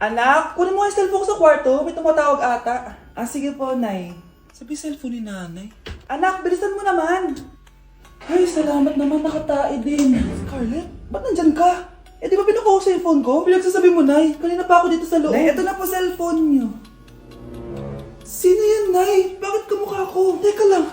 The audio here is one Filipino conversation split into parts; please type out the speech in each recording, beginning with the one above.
Anak, kunin mo yung cellphone ko sa kwarto. May tumatawag ata. Ah, sige po, Nay. Sabi cellphone ni nanay. Anak, bilisan mo naman. Ay, salamat naman, nakatae din. Scarlett, ba't nandyan ka? Eh, di ba pinukuha ko sa cellphone ko? Pinagsasabi mo, Nay. Kanina pa ako dito sa loob. Nay, eto na po cellphone niyo. Sino yan, Nay? Bakit kamukha ko? Teka lang,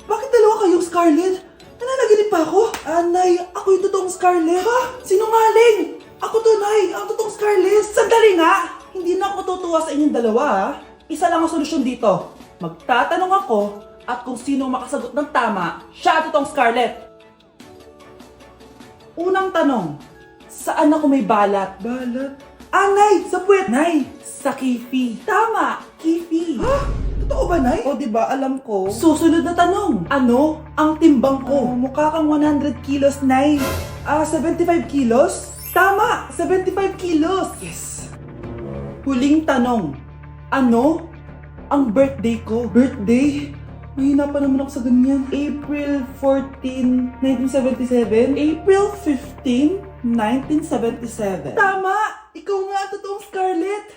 bakit dalawa kayong Scarlett? Nananaginip pa ako? Ah, Nay, ako yung totoong Scarlett. Ha? Sinungaling! Ako to, Nay, ang totoong Scarlett. Sandali nga! Hindi na ako tutuwa sa inyong dalawa, ha? Isa lang ang solusyon dito. Magtatanong ako at kung sino makasagot ng tama, siya ang totoong Scarlett. Unang tanong, saan ako may balat? Balat? Ah, Nay! Sa puwet! Nay! Sa kifi. Tama! Kifi. Ha? Totoo ba, Nay? O, diba? Alam ko. Susunod na tanong. Ano ang timbang ko? Mukha kang 100 kilos, Nay. 75 kilos? Tama! 75 kilos! Yes! Huling tanong. Ano ang birthday ko? Birthday? Mahina pa naman ako sa ganyan. April 14, 1977? April 15, 1977. Tama! Ikaw nga ang totoong Scarlett!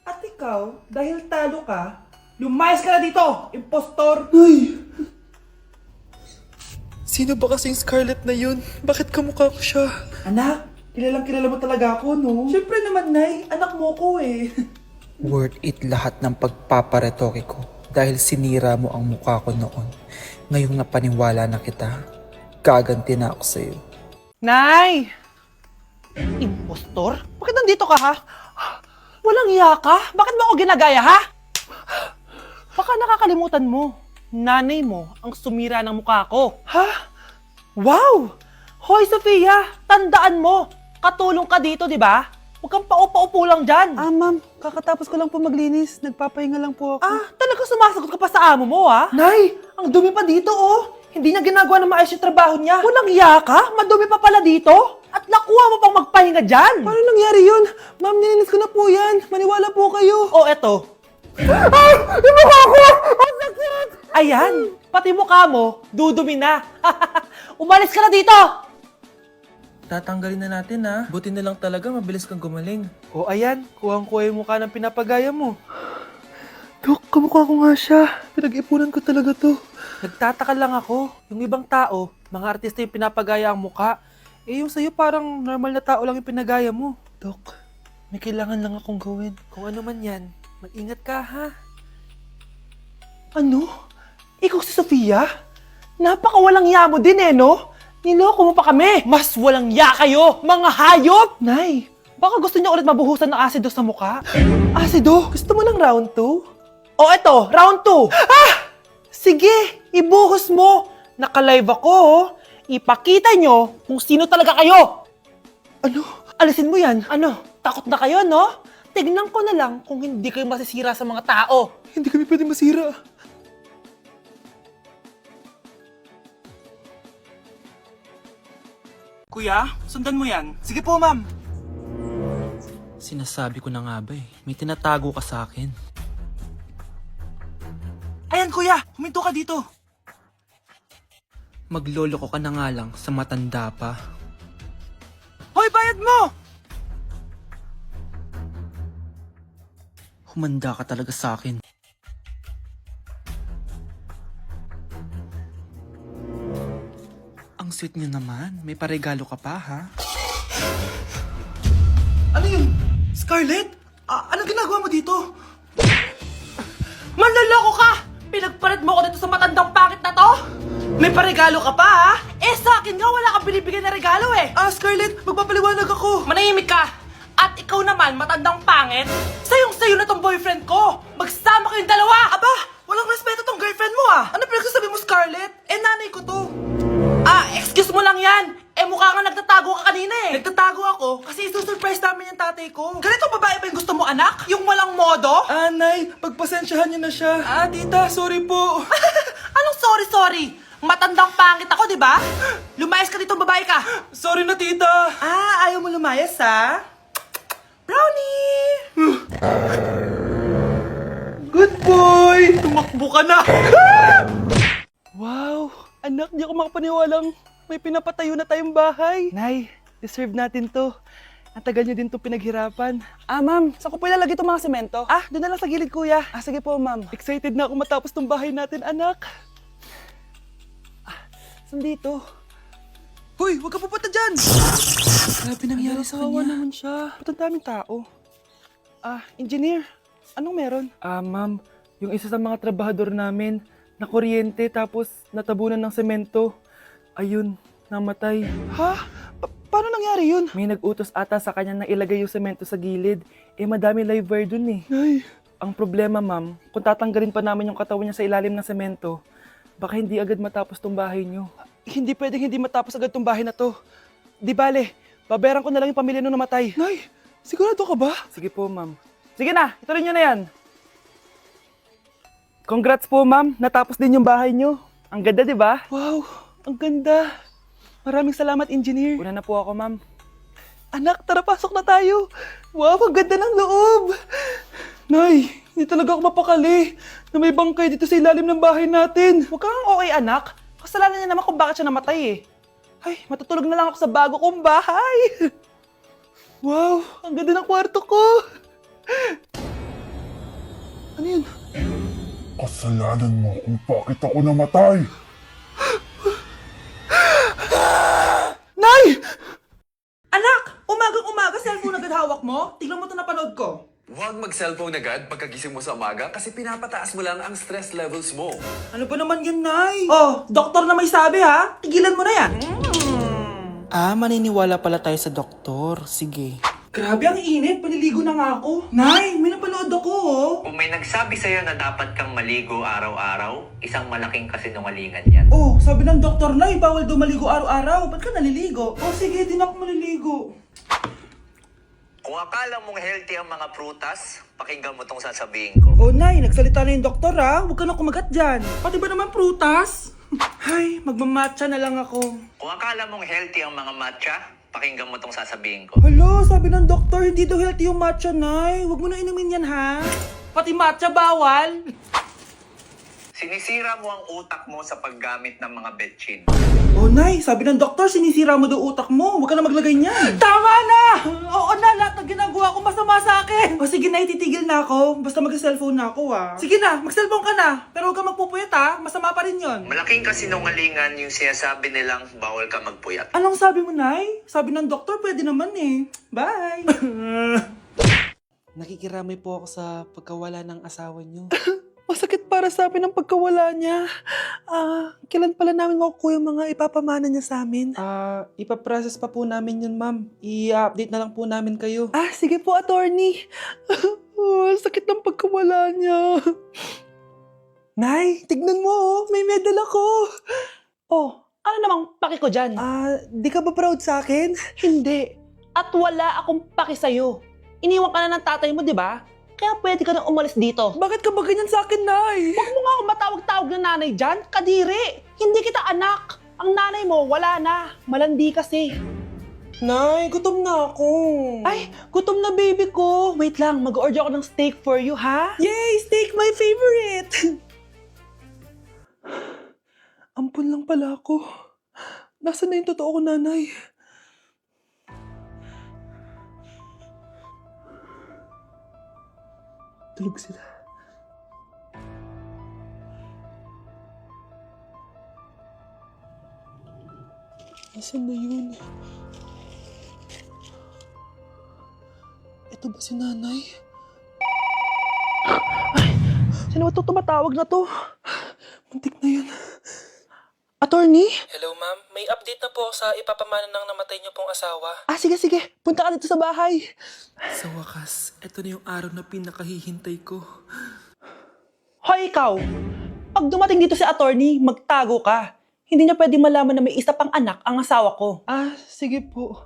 At ikaw, dahil talo ka, lumayas ka na dito! Impostor! Ay! Sino ba kasing Scarlett na yun? Bakit kamukha ko siya? Anak, kilalang kilala mo talaga ako, no? Siyempre naman, Nay. Anak mo ko eh. Worth it lahat ng pagpaparetoke ko dahil sinira mo ang mukha ko noon. Ngayong napaniwala na kita, gaganti na ako sa'yo. Nay! Impostor? Bakit nandito ka, ha? Walang iya ka? Bakit mo ako ginagaya, ha? Baka nakakalimutan mo. Nanay mo ang sumira ng mukha ko. Ha? Wow! Hoy, Sofia! Tandaan mo! Katulong ka dito, di ba? Huwag kang paupa-upo lang dyan. Ma'am, kakatapos ko lang po maglinis. Nagpapahinga lang po ako. Talaga sumasagot ka pa sa amo mo, ha? Nay! Ang dumi pa dito, oh! Hindi niya ginagawa na maayos yung trabaho niya. Walang iya ka? Madumi pa pala dito? At nakuha mo pang magpahinga dyan! Paano nangyari yun? Ma'am, nilinis ko na po yan. Maniwala po kayo. Oh, eto. Yung mukha ko! Ang sakit! Ayan, pati mukha mo, dudumi na. Umalis ka na dito! Tatanggalin na natin ha. Buti na lang talaga mabilis kang gumaling. O ayan, kuhang-kuha yung mukha ng pinapagaya mo. Dok, kamukha ko nga siya. Pinag-ipunan ko talaga to. Nagtataka lang ako, yung ibang tao, mga artista yung pinapagaya ang mukha. Eh yung sa'yo parang normal na tao lang yung pinagaya mo. Dok, may kailangan lang akong gawin. Kung ano man yan, mag-ingat ka ha. Ano? Ikaw si Sofia? Napakawalang ya mo din eh, no? Niloko mo pa kami! Mas walang ya kayo, mga hayop! Nay, Baka gusto niya ulit mabuhusan ng asido sa mukha? asido, gusto mo ng round 2? O eto, round 2! Sige, ibuhos mo! Naka-live ako, oh. Ipakita nyo kung sino talaga kayo! Ano? Alisin mo yan. Ano? Takot na kayo, no? Tignan ko na lang kung hindi kayo masisira sa mga tao. Hindi kami pwede masira. Kuya, sundan mo yan. Sige po, ma'am. Sinasabi ko na nga ba eh. May tinatago ka sa akin. Ayan, kuya. Huminto ka dito. Magloloko ka na nga lang sa matanda pa. Hoy, bayad mo! Humanda ka talaga sa akin. Ang sweet niyo naman. May paregalo ka pa ha? Ano yun? Scarlett? Anong ginagawa mo dito? Manloloko ka! Pinagpalit mo ko dito sa matandang pangit na to? May paregalo ka pa, ha? Eh, sa akin nga wala kang binibigyan na regalo, eh. Scarlett, magpapaliwanag ako. Manahimik ka! At ikaw naman, matandang pangit, sayong-sayo na tong boyfriend ko! Magsama kayong dalawa! Aba, walang respeto tong girlfriend mo Ano pinagsasabi mo, Scarlett? Nanay ko to. Excuse mo lang yan! Eh, mukha nga nagtatago ka kanina, eh. Nagtatago ako kasi isusurprise namin yung tatay ko. Ganitong babae ba yung gusto mo, anak? Yung walang modo? Nay, pagpasensyahan niyo na siya. Tita, sorry po. Anong sorry? Matandang pangit ako, di ba? Lumayas ka dito, babae ka! Sorry na, tita. Ayaw mo lumayas, ha? Brownie! Good boy! Tumakbo ka na! Wow, anak, di ako makapaniwalang may pinapatayo na tayong bahay. Nay, deserve natin to. Ang tagal niyo din itong pinaghirapan. Ma'am, saan ko po ilalagay itong mga semento? Doon na lang sa gilid, kuya. Sige po, ma'am. Excited na ako matapos tong bahay natin, anak. Saan dito? Hoy, huwag ka pupunta dyan! Grabe nangyari sa Kawawa kanya. naman siya. Ba't ang daming tao? Engineer, anong meron? Ma'am, yung isa sa mga trabahador namin, na kuryente tapos natabunan ng semento. Ayun, namatay. Ha? Paano nangyari yun? May nag-utos ata sa kanya na ilagay yung semento sa gilid. Madami live wire dun eh. Nay. Ang problema, ma'am, kung tatanggalin pa namin yung katawan niya sa ilalim ng semento, baka hindi agad matapos tong bahay niyo. Hindi pwedeng hindi matapos agad tong bahay na to. Di bale, babayaran ko na lang yung pamilya nung namatay. Nay, sigurado ka ba? Sige po, ma'am. Sige na, ituloy niyo na yan. Congrats po, ma'am. Natapos din yung bahay niyo. Ang ganda, di ba? Wow, ang ganda. Maraming salamat, engineer. Una na po ako, ma'am. Anak, tara pasok na tayo. Wow, ang ganda ng loob. Nay, hindi talaga ako mapakali na may bangkay dito sa ilalim ng bahay natin. Huwag kang okay, anak. Kasalanan niya naman kung bakit siya namatay eh. Ay, matutulog na lang ako sa bago kong bahay. Wow, ang ganda ng kwarto ko. Ano yun? Kasalanan mo kung bakit ako namatay. Nay! Anak! Umagang-umaga, cellphone agad hawak mo? Tignan mo ito napanood ko. Huwag mag-cellphone agad pagkagising mo sa umaga kasi pinapataas mo lang ang stress levels mo. Ano ba naman yan, Nay? Oh, doktor na may sabi ha. Tigilan mo na yan. Maniniwala pala tayo sa doktor. Sige. Grabe ang init. Paliligo na nga ako. Nay, may napanood ako oh. Kung may nagsabi sa'yo na dapat kang maligo araw-araw, isang malaking kasinungalingan yan. Oh, sabi ng doktor, Nay, bawal daw maligo araw-araw. Ba't ka naliligo? Oh, sige, di na ako maliligo. Kung akala mong healthy ang mga prutas, pakinggan mo tong sasabihin ko. Oh, Nay, nagsalita na yung doktor ha. Huwag ka na kumagat dyan. Pati ba naman prutas? Ay, magmamatcha na lang ako. Kung akala mong healthy ang mga matcha, pakinggan mo tong sasabihin ko. Hala, sabi ng doktor, hindi daw healthy yung matcha, Nay. Huwag mo na inumin yan, ha? Pati matcha bawal. Sinisira mo ang utak mo sa paggamit ng mga betchin. Oh, Nay, sabi ng doktor, sinisira mo daw utak mo. Huwag ka na maglagay niyan. Tama na! Oo na, lahat ng ginagawa ko masama sa akin. O sige, Nay, titigil na ako. Basta mag-cellphone na ako, ha? Sige na, mag-cellphone ka na. Pero huwag ka magpupuyat, ha? Masama pa rin yon. Malaking kasinungalingan yung sinasabi nilang bawal ka magpuyat. Anong sabi mo, Nay? Sabi ng doktor, pwede naman eh. Bye! Nakikiramay po ako sa pagkawala ng asawa niyo. Masakit para sa amin ang pagkawala niya. Kailan pala namin makukuha yung mga ipapamana niya sa amin? Ipaprocess pa po namin yun, ma'am. I-update na lang po namin kayo. Sige po, attorney. Sakit ng pagkawala niya. Nay, tignan mo, oh. May medal ako. Oh, ano namang paki ko dyan? Di ka ba proud sa akin? Hindi. At wala akong paki sa'yo. Iniwan ka na ng tatay mo, di ba? Kaya pwede ka na umalis dito. Bakit ka ba ganyan sa akin, Nay? Huwag mo nga akong matawag-tawag na nanay dyan. Kadiri. Hindi kita anak. Ang nanay mo, wala na. Malandi kasi. Nay, gutom na ako. Ay, gutom na baby ko. Wait lang, mag-order ako ng steak for you, ha? Yay! Steak, my favorite! Ampun lang pala ako. Nasaan na yung totoo ko, nanay? Tulog sila. Nasaan na yun? Ito ba si nanay? Sino ba ito tumatawag na to? Muntik na yun. Attorney? Hello, ma'am. May update na po sa ipapamana ng namatay niyo pong asawa. Sige. Punta ka dito sa bahay. Sa wakas, ito na yung araw na pinakahihintay ko. Hoy, ikaw! Pag dumating dito si attorney, magtago ka. Hindi niya pwede malaman na may isa pang anak ang asawa ko. Sige po.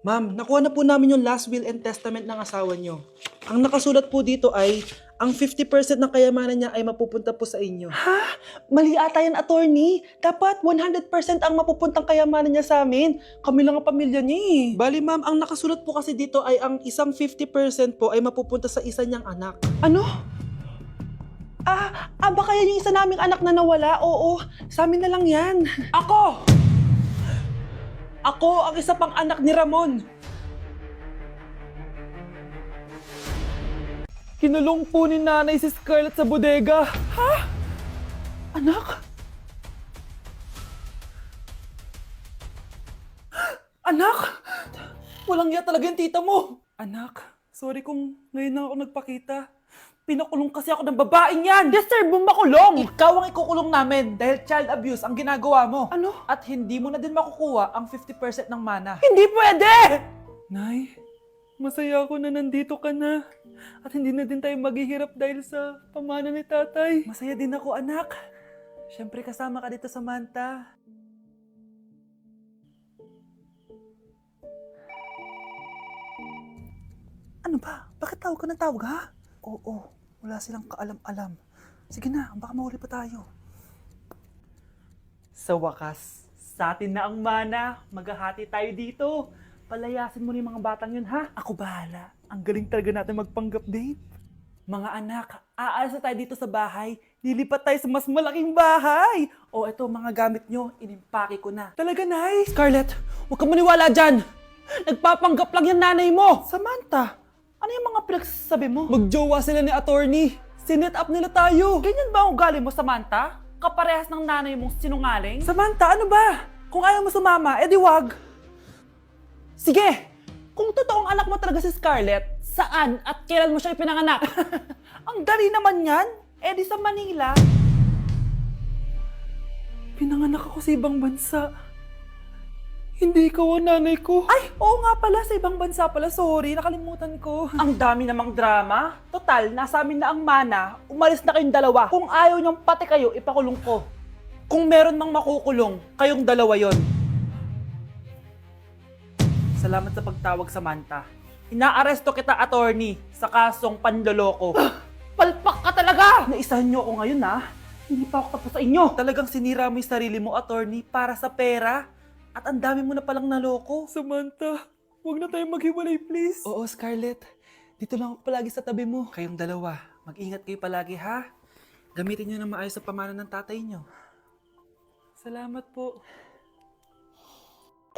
Ma'am, nakuha na po namin yung last will and testament ng asawa niyo. Ang nakasulat po dito ay, ang 50% ng kayamanan niya ay mapupunta po sa inyo. Mali ata yan, attorney. Dapat 100% ang mapupuntang kayamanan niya sa amin. Kami lang ang pamilya niya eh. Bali ma'am, ang nakasulat po kasi dito ay ang isang 50% po ay mapupunta sa isa niyang anak. Ano? Baka yan yung isa naming anak na nawala. Oo, sa amin na lang yan. Ako ang isa pang anak ni Ramon. Kinulong po ni nanay si Scarlett sa bodega. Ha? Anak? Anak? Walang iya talaga yung tita mo. Anak, sorry kung ngayon lang ako nagpakita. Pinakulong kasi ako ng babaeng yan! Deserve mo makulong! Ikaw ang ikukulong namin dahil child abuse ang ginagawa mo. Ano? At hindi mo na din makukuha ang 50% ng mana. Hindi pwede! Nay, masaya ako na nandito ka na. At hindi na din tayo maghihirap dahil sa pamana ni tatay. Masaya din ako, anak. Siyempre kasama ka dito sa Manta. Ano ba? Bakit tawag ka ng tawag, ha? Oo, wala silang kaalam-alam. Sige na, baka mahuli pa tayo. Sa wakas, sa atin na ang mana. Maghahati tayo dito. Palayasin mo na yung mga batang yun, ha? Ako bahala. Ang galing talaga natin magpanggap date. Mga anak, aalis na tayo dito sa bahay. Lilipat tayo sa mas malaking bahay. O eto, mga gamit nyo, inimpake ko na. Talaga, Nay? Scarlett, huwag ka maniwala dyan. Nagpapanggap lang yung nanay mo. Samantha, ano yung mga pinagsasabi mo? Magjowa sila ni attorney. Sinet up nila tayo. Ganyan ba ang ugali mo, Samantha? Kaparehas ng nanay mong sinungaling? Samantha, ano ba? Kung ayaw mo sumama, edi wag. Sige, kung totoong anak mo talaga si Scarlett, saan at kailan mo siya ipinanganak? Ang dali naman yan. Edi sa Manila. Pinanganak ako sa ibang bansa. Hindi ikaw ang nanay ko. Ay, oo nga pala, sa ibang bansa pala. Sorry, nakalimutan ko. Ang dami namang drama. Total, nasa amin na ang mana. Umalis na kayong dalawa. Kung ayaw niyong pati kayo, ipakulong ko. Kung meron mang makukulong, kayong dalawa yon. Salamat sa pagtawag, Samantha. Inaaresto kita, attorney, sa kasong panloloko. Palpak ka talaga! Naisahan niyo ako ngayon, ha? Hindi pa ako tapos sa inyo. Talagang sinira mo yung sarili mo, attorney, para sa pera. At ang dami mo na palang naloko. Samantha, huwag na tayong maghiwalay, please. Oo, Scarlett. Dito lang ako palagi sa tabi mo. Kayong dalawa, mag-ingat kayo palagi, ha? Gamitin niyo na maayos sa pamana ng tatay niyo. Salamat po.